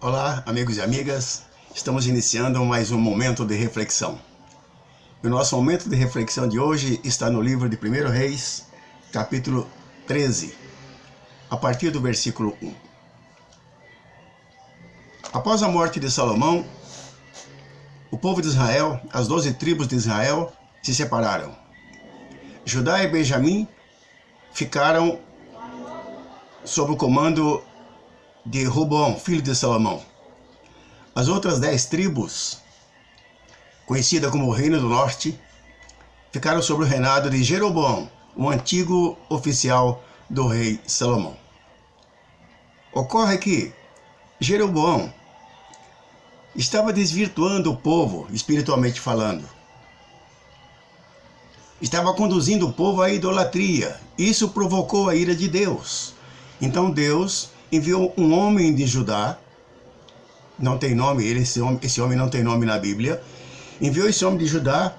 Olá, amigos e amigas. Estamos iniciando mais um momento de reflexão. O nosso momento de reflexão de hoje está no livro de 1 Reis, capítulo 13, a partir do versículo 1. Após a morte de Salomão, o povo de Israel, as 12 tribos de Israel, se separaram. Judá e Benjamim ficaram sob o comando de Roboão, filho de Salomão. As outras 10 tribos, conhecidas como o Reino do Norte, ficaram sob o reinado de Jeroboão, o antigo oficial do rei Salomão. Ocorre que Jeroboão estava desvirtuando o povo, espiritualmente falando. Estava conduzindo o povo à idolatria. Isso provocou a ira de Deus. Então Deus enviou um homem de Judá, não tem nome, esse homem não tem nome na Bíblia, enviou esse homem de Judá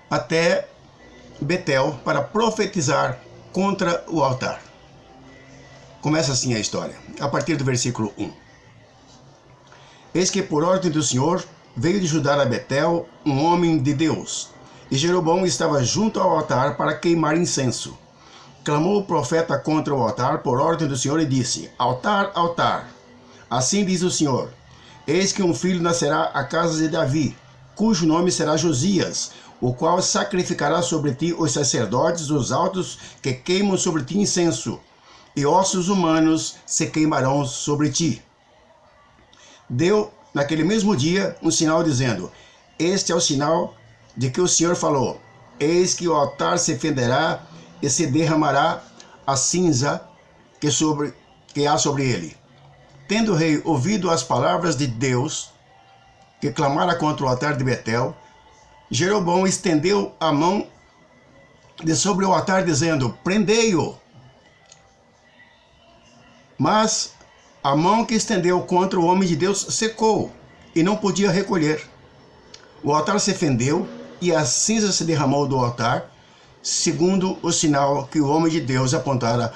até Betel para profetizar contra o altar. Começa assim a história, a partir do versículo 1. Eis que por ordem do Senhor veio de Judá a Betel um homem de Deus, e Jeroboão estava junto ao altar para queimar incenso. Clamou o profeta contra o altar por ordem do Senhor e disse: Altar, altar, assim diz o Senhor, eis que um filho nascerá à casa de Davi, cujo nome será Josias, o qual sacrificará sobre ti os sacerdotes, os altos que queimam sobre ti incenso, e ossos humanos se queimarão sobre ti. Deu, naquele mesmo dia, um sinal dizendo: Este é o sinal de que o Senhor falou, eis que o altar se fenderá e se derramará a cinza que há sobre ele. Tendo o rei ouvido as palavras de Deus, que clamara contra o altar de Betel, Jeroboão estendeu a mão de sobre o altar, dizendo: Prendei-o. Mas a mão que estendeu contra o homem de Deus secou, e não podia recolher. O altar se fendeu, e a cinza se derramou do altar, segundo o sinal que o homem de Deus apontara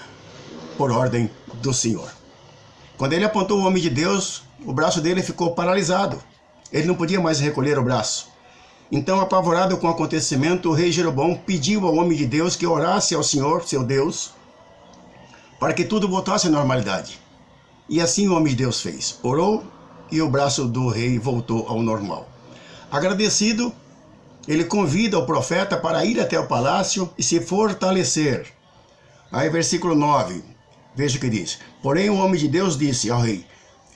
por ordem do Senhor. Quando ele apontou o homem de Deus, o braço dele ficou paralisado. Ele não podia mais recolher o braço. Então, apavorado com o acontecimento, o rei Jeroboão pediu ao homem de Deus que orasse ao Senhor, seu Deus, para que tudo voltasse à normalidade. E assim o homem de Deus fez. Orou e o braço do rei voltou ao normal. Agradecido, ele convida o profeta para ir até o palácio e se fortalecer. Aí versículo 9, veja o que diz. Porém o homem de Deus disse ao rei: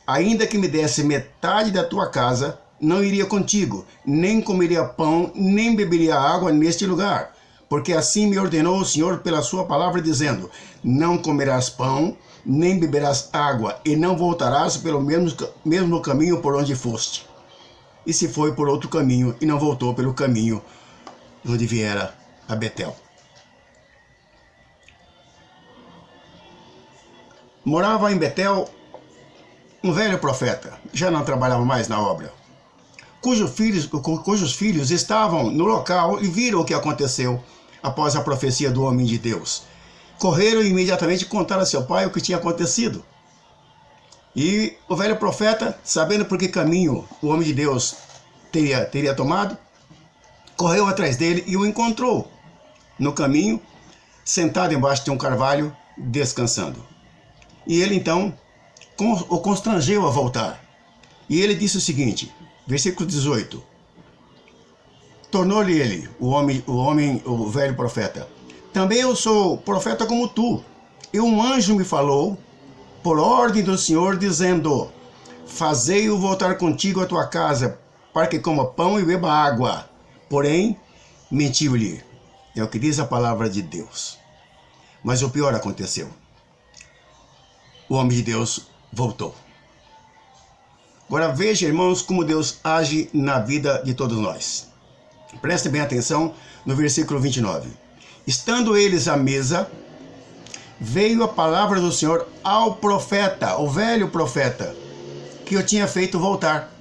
ainda que me desse metade da tua casa, não iria contigo, nem comeria pão, nem beberia água neste lugar. Porque assim me ordenou o Senhor pela sua palavra, dizendo: não comerás pão, nem beberás água, e não voltarás pelo mesmo caminho por onde foste. E se foi por outro caminho, e não voltou pelo caminho onde viera a Betel. Morava em Betel um velho profeta, já não trabalhava mais na obra, cujos filhos estavam no local e viram o que aconteceu após a profecia do homem de Deus. Correram e imediatamente contaram a seu pai o que tinha acontecido. E o velho profeta, sabendo por que caminho o homem de Deus teria tomado, correu atrás dele e o encontrou no caminho, sentado embaixo de um carvalho, descansando. E ele então o constrangeu a voltar. E ele disse o seguinte, versículo 18. Tornou-lhe ele, o velho profeta: também eu sou profeta como tu. E um anjo me falou por ordem do Senhor, dizendo: fazei-o voltar contigo à tua casa, para que coma pão e beba água. Porém, mentiu-lhe. É o que diz a palavra de Deus. Mas o pior aconteceu. O homem de Deus voltou. Agora veja, irmãos, como Deus age na vida de todos nós. Prestem bem atenção no versículo 29. Estando eles à mesa, veio a palavra do Senhor ao profeta, o velho profeta, que eu tinha feito voltar.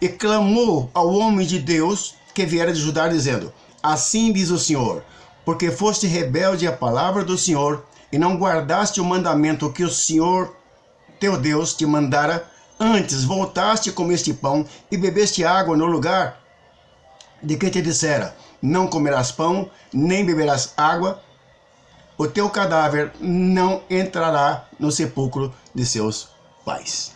E clamou ao homem de Deus que viera de Judá, dizendo: assim diz o Senhor, porque foste rebelde à palavra do Senhor, e não guardaste o mandamento que o Senhor teu Deus te mandara, antes voltaste e comeste pão e bebeste água no lugar de que te dissera, não comerás pão, nem beberás água, o teu cadáver não entrará no sepulcro de seus pais.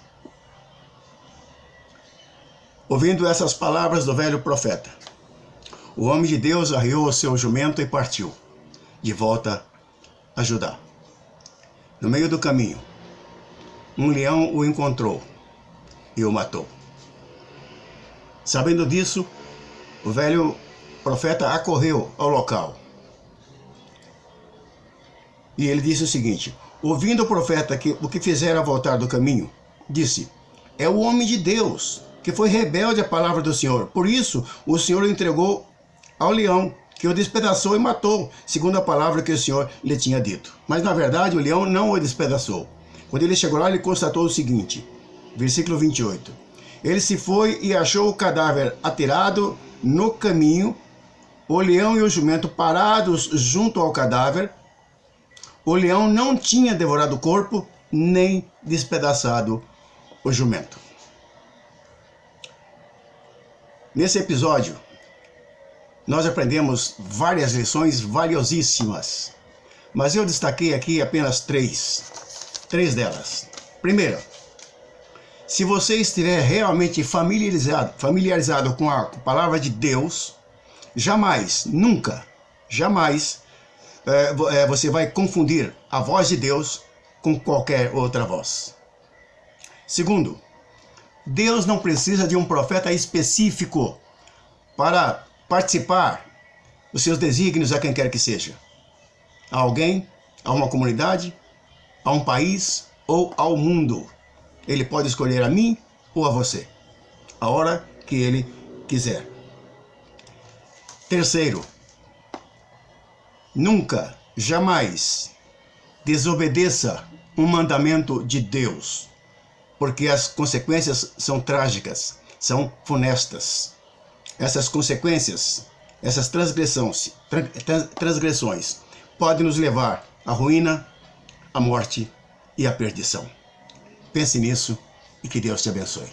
Ouvindo essas palavras do velho profeta, o homem de Deus arriou o seu jumento e partiu, de volta a Judá. No meio do caminho, um leão o encontrou e o matou. Sabendo disso, o velho profeta acorreu ao local. E ele disse o seguinte, ouvindo o profeta o que fizera voltar do caminho, disse, é o homem de Deus, que foi rebelde à palavra do Senhor. Por isso, o Senhor o entregou ao leão, que o despedaçou e matou, segundo a palavra que o Senhor lhe tinha dito. Mas, na verdade, o leão não o despedaçou. Quando ele chegou lá, ele constatou o seguinte, versículo 28. Ele se foi e achou o cadáver atirado no caminho, o leão e o jumento parados junto ao cadáver. O leão não tinha devorado o corpo, nem despedaçado o jumento. Nesse episódio, nós aprendemos várias lições valiosíssimas, mas eu destaquei aqui apenas três delas. Primeiro, se você estiver realmente familiarizado com a palavra de Deus, nunca, jamais, você vai confundir a voz de Deus com qualquer outra voz. Segundo, Deus não precisa de um profeta específico para participar dos seus desígnios a quem quer que seja. A alguém, a uma comunidade, a um país ou ao mundo. Ele pode escolher a mim ou a você, a hora que ele quiser. Terceiro, nunca, jamais desobedeça um mandamento de Deus, porque as consequências são trágicas, são funestas. Essas consequências, essas transgressões podem nos levar à ruína, à morte e à perdição. Pense nisso e que Deus te abençoe.